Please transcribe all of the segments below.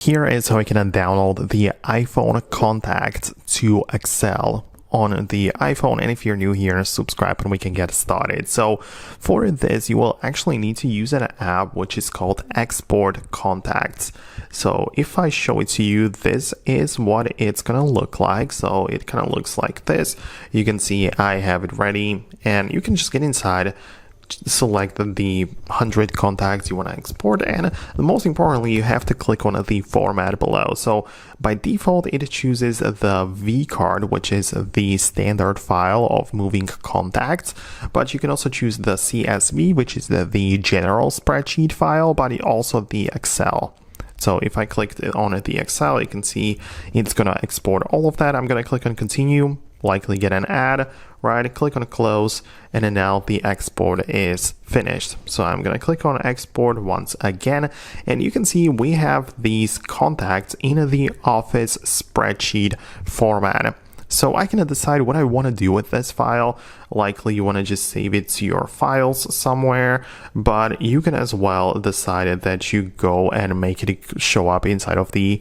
Here is how I can download the iPhone contacts to Excel on the iPhone. And if you're new here, subscribe and we can get started. So for this, you will actually need to use an app which is called Export Contacts. So if I show it to you, this is what it's gonna look like. So it kind of looks like this. You can see I have it ready, and you can just get inside, select the 100 contacts you want to export, and most importantly, you have to click on the format below. So by default, it chooses the V card, which is the standard file of moving contacts, but you can also choose the CSV, which is the general spreadsheet file, but also the Excel. So if I click on the Excel, you can see it's going to export all of that. I'm going to click on continue, likely get an ad, right? Click on close, and then now the export is finished. So I'm going to click on export once again, and you can see we have these contacts in the Office spreadsheet format. So I can decide what I want to do with this file. Likely you want to just save it to your files somewhere, but you can as well decide that you go and make it show up inside of the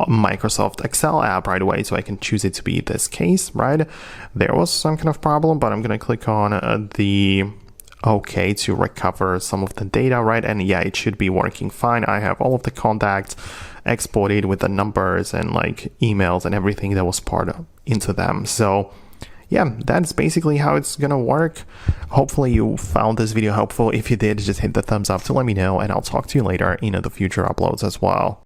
Microsoft Excel app right away. So I can choose it to be this case, right? There was some kind of problem, but I'm going to click on the OK to recover some of the data, right? And yeah, it should be working fine. I have all of the contacts exported with the numbers and like emails and everything that was part of into them. So yeah, that's basically how it's gonna work. Hopefully you found this video helpful. If you did, just hit the thumbs up to let me know, and I'll talk to you later in the future uploads as well.